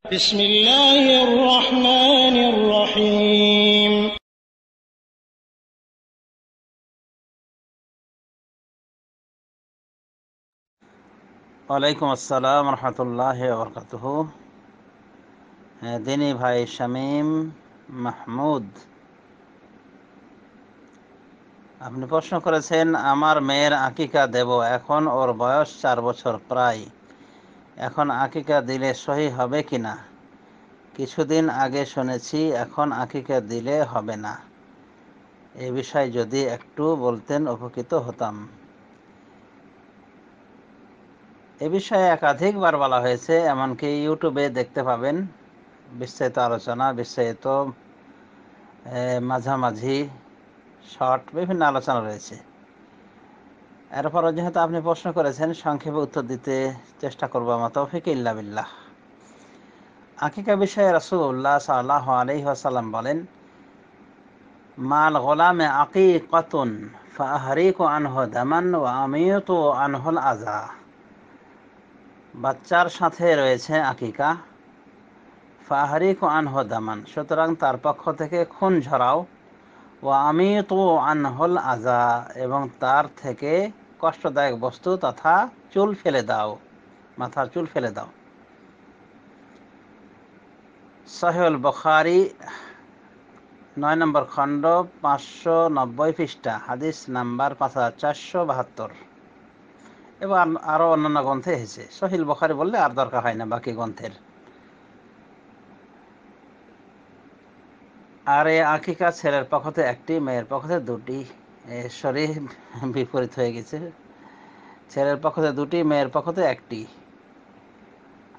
بسم الله الرحمن الرحيم ওয়ালাইকুম আসসালাম রহমতুল্লাহি ওয়া বারাকাতুহু। দিনী ভাই শামীম মাহমুদ, আপনি প্রশ্ন করেছেন আমার মেয়ের আকিকা দেব, এখন ওর বয়স 4 বছর প্রায়। এখন আকিকা দিলে সহি হবে কিনা? কিছুদিন আগে শুনেছি এখন আকিকা দিলে হবে না। এ বিষয়ে যদি একটু বলতেন উপকৃত হতাম। এ বিষয়ে একাধিকবার বলা হয়েছে, এমনকি ইউটিউবে দেখতে পাবেন বিস্তারিত আলোচনা, বিস্তারিত মাঝামাঝি শর্ট বিভিন্ন আলোচনা রয়েছে। এরপরও যেহেতু আপনি প্রশ্ন করেছেন, সংক্ষেপে উত্তর দিতে চেষ্টা করব। আমার তৌফিক ইল্লা বিল্লাহ। আকিকা বিষয়ে রাসূলুল্লাহ সাল্লাল্লাহু আলাইহি ওয়াসাল্লাম বলেন, মাল গোলামে আকিকাতুন ফাহরিকু আনহু দামান ওয়া আমিতু আনহুল আযা। বাচ্চার সাথে রয়েছে আকিকা, ফাহরিকু আনহু দামান, সুতরাং তার পক্ষ থেকে খুন ঝরাও, ওয়া আমিতু আনহুল আযা, এবং তার থেকে কষ্টদায়ক বস্তু তথা চুল ফেলে দাও, মাথার চুল ফেলে দাও। সহিহুল বুখারী 9 নম্বর খণ্ড 590 পৃষ্ঠা, হাদিস নাম্বার 5472। এবং আরও অন্যান্য গ্রন্থে এসেছে। সহিহুল বুখারী বললে আর দরকার হয় না বাকি গ্রন্থের। আর এই আকিকা ছেলের পক্ষতে একটি, মেয়ের পক্ষতে দুটি। শরীর বিপরীত হয়ে গেছে, ছেলের পক্ষতে দুটি, মেয়ের পক্ষতে একটি।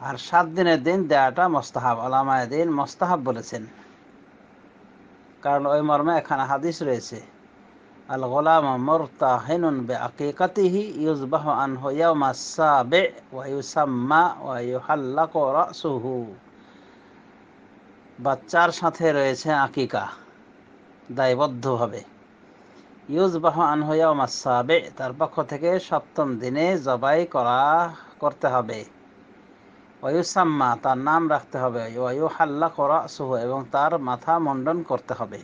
আর 7 দিনের দিন দেয়াটা মোস্তাহাব, উলামায়ে দ্বীন মোস্তাহাব বলেছেন, কারণ ওই মর্মে এখানে হাদিস রয়েছে, আল গোলাম মুরতাহিনুন বিআকিকাতিহি ইউযবাহু আনহু ইয়াওমাস সাবি ওয়া ইউসাম্মা ওয়া ইউহাল্লাকু রাসুহু। বাচ্চার সাথে রয়েছে আকিকা দায়বদ্ধভাবে। ইউযবাহু আনহু ইয়াওমাস সাবি, তার পক্ষ থেকে 7ম দিনে জবাই করতে হবে। ওয়ুসাম্মা, তার নাম রাখতে হবে। ওয়ুহাল্লাকু রাসুহু, এবং তার মাথা মুন্ডন করতে হবে।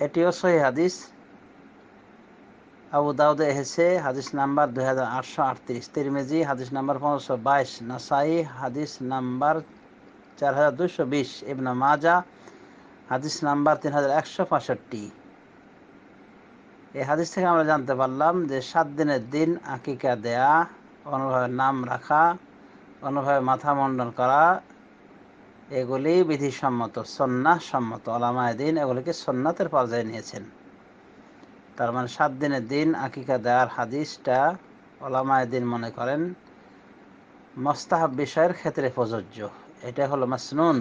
এটিও সহিহ হাদিস। আবু দাউদে এসেছে হাদিস নাম্বার 2838, তিরমিজি হাদিস নাম্বার 1522, নাসাই হাদিস নাম্বার 4220, ইবনে মাজাহ হাদিস নাম্বার 3165। এই হাদিস থেকে আমরা জানতে পারলাম যে 7 দিনের দিন আকিকা দেয়া, অনুভাবে নাম রাখা, অনুভাবে মাথা মুন্ডন করা, এগুলি বিধিসম্মত, সুন্নাহ সম্মত। উলামায়ে দ্বীন এগুলিকে সুন্নাতের পর্যায়ে নিয়েছেন। তার মানে 7 দিনের দিন আকিকা দেওয়ার হাদিসটা উলামায়ে দ্বীন মনে করেন মুস্তাহাব বিষয়ের ক্ষেত্রে প্রযোজ্য। এটা হলো মাসনুন,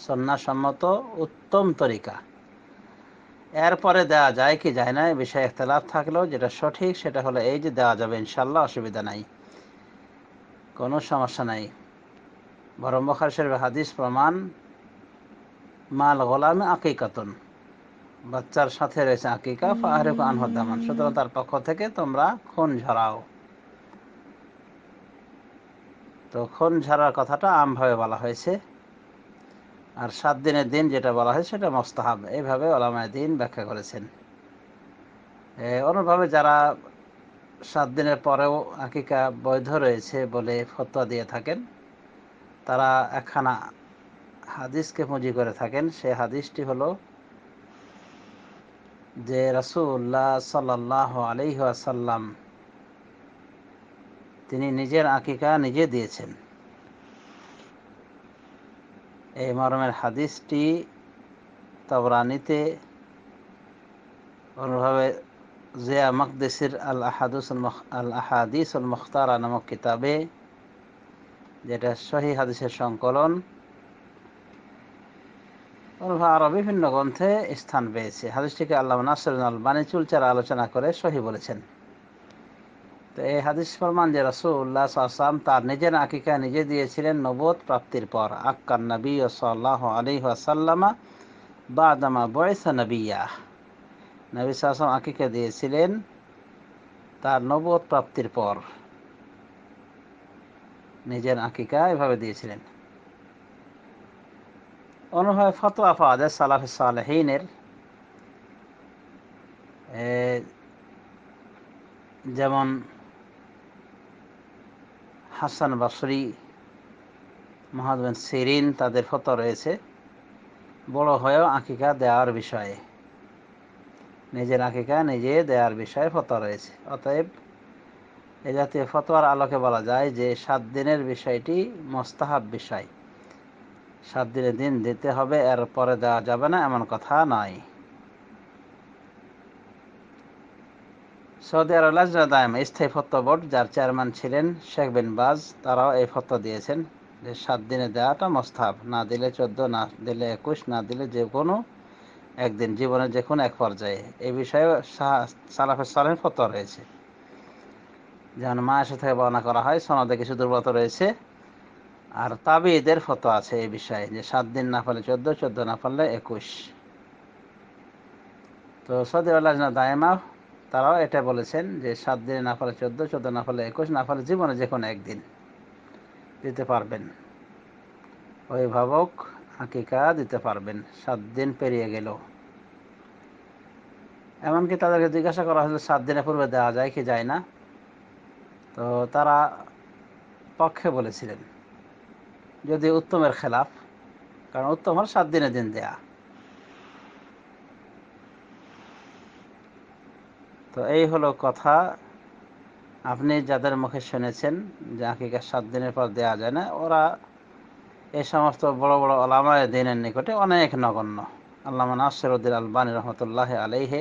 সুন্নাহ সম্মত উত্তম তরিকা। এরপরে দেওয়া যায় কি যায় না এ বিষয়ে ইখতিলাফ থাকলেও যেটা সঠিক সেটা হলো এই যে দেওয়া যাবে ইনশাআল্লাহ, অসুবিধা নাই, কোনো সমস্যা নাই। বরং বুখারী শরীফের হাদিস প্রমাণ, মাল গোলামে আকিকাতুন, বাচ্চার সাথে রয়েছে আকিকা, ফাহরিকু আনহু দামান, সুতরাং তার পক্ষ থেকে তোমরা খুন ঝরাও। তো খুন ঝরার কথাটা আমভাবে বলা হয়েছে, আর 7 দিনের দিন যেটা বলা হয়েছে সেটা মুস্তাহাব। এইভাবে উলামায়ে দ্বীন ব্যাখ্যা করেছেন। অনুভাবে যারা 7 দিনের পরেও আকিকা বৈধ রয়েছে বলে ফতোয়া দিয়ে থাকেন, তারা একখানা হাদিসকে পুঁজি করে থাকেন। সেই হাদিসটি হলো যে রাসূলুল্লাহ সাল্লাল্লাহু আলাইহি ওয়াসাল্লাম তিনি নিজের আকিকা নিজে দিয়েছেন। এই মর্মের হাদিসটি তাবরানীতে, অনুভাবে জিয়া মাকদিসির আল আহাদিসুল মুখতারা নামক কিতাবে, যেটা সহিহ হাদিসের সংকলন, অনুভাবে আরও বিভিন্ন গ্রন্থে স্থান পেয়েছে। হাদিসটিকে আল্লামা নাসিরুদ্দিন আলবানী চুলচেরা আলোচনা করে সহিহ বলেছেন। তো এই হাদিস প্রমাণ যে রাসূলুল্লাহ সাল্লাল্লাহু আলাইহি ওয়াসাল্লাম তার নিজের আকিকা নিজে দিয়েছিলেন নবুয়ত প্রাপ্তির পর। আক্কান নবী সাল্লাল্লাহু আলাইহি ওয়াসাল্লাম বাদামা বুইসা নবিয়্যা, নবী সাল্লাল্লাহু আলাইহি ওয়াসাল্লাম আকিকা দিয়েছিলেন তার নবুয়ত প্রাপ্তির পর। নিজের আকিকা এভাবে দিয়েছিলেন। অন্যভাবে ফতোয়া পাওয়া যায় সালাফে সালেহিনের, যেমন হাসান বসরি, মুহাম্মদ বিন সিরিন, তাদের ফতোয়া রয়েছে বড় হয়েও আকিকা দেওয়ার বিষয়ে, নিজের আকিকা নিজে দেওয়ার বিষয়ে ফতোয়া রয়েছে। অতএব এ জাতীয় ফতোয়ার আলোকে বলা যায় যে 7 দিনের বিষয়টি মোস্তাহাব বিষয়, 7 দিনের দিন দিতে হবে, এর পরে দেওয়া যাবে না এমন কথা নয়। সৌদি আরব লাজনা দায়েমা স্থায়ী ফতোয়া বোর্ড, যার চেয়ারম্যান ছিলেন শেখ বিন বাজ, তারাও এই ফতোয়া দিয়েছেন যে 7 দিনে দেওয়াটা মোস্তাহাব, না দিলে 14, না দিলে 21, না দিলে যে কোনো একদিন, জীবনের যে কোনো এক পর্যায়ে। এই বিষয়ে সালাফে সালেহিন ফতোয়া রয়েছে। যেমন মায়েশা থেকে বর্ণনা করা হয়, সনদে কিছু দুর্বলতা রয়েছে। আর তাবিঈদের ফতোয়া আছে এই বিষয়ে যে 7 দিন না পারলে 14, 14 না পারলে 21। তো সৌদি আরব লাজনা দায়েমা তারাও এটা বলেছেন যে 7 দিনে না পারলে 14, 14 না পারলে 21, না পারলে জীবনে যে কোনো একদিন দিতে পারবেন। অভিভাবক আকিকা দিতে পারবেন 7 দিন পেরিয়ে গেল। এমনকি তাদেরকে জিজ্ঞাসা করা হয়েছিল 7 দিনের পূর্বে দেওয়া যায় কি যায় না, তো তারা পক্ষে বলেছিলেন, যদি উত্তমের খেলাফ, কারণ উত্তম হল 7 দিনের দিন দেয়া। তো এই হলো কথা। আপনি যাদের মুখে শুনেছেন যে আকিকা 7 দিনের পর দেওয়া যায় না, ওরা এই সমস্ত বড় বড় ওলামায়ে দ্বীনের নিকটে অনেক নগণ্য। আল্লামা নাসিরউদ্দিন আলবানী রহমতুল্লাহ আলাইহি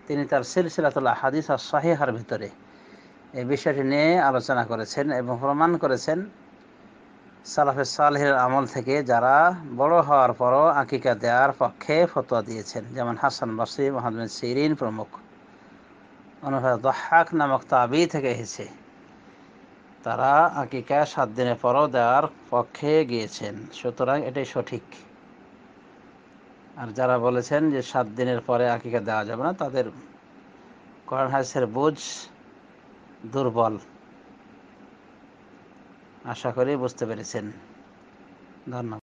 তিনি তার সিলসিলাতুল আহাদিস আস-সাহিহার ভিতরে এই বিষয়টি নিয়ে আলোচনা করেছেন এবং প্রমাণ করেছেন সালাফে সালেহের আমল থেকে যারা বড় হওয়ার পরও আকিকা দেওয়ার পক্ষে ফতোয়া দিয়েছেন, যেমন হাসান বসরি, মুহাম্মদ বিন সিরিন প্রমুখ। অনুভাবে দাহহাক নামক তাবী থেকে এসেছে, তারা আকিকা 7 দিনের পরও দেওয়ার পক্ষে গিয়েছেন, সুতরাং এটাই সঠিক। আর যারা বলেছেন যে 7 দিনের পরে আকিকা দেওয়া যাবে না, তাদের কোরআন হাদিসের বুঝ দুর্বল। আশা করি বুঝতে পেরেছেন। ধন্যবাদ।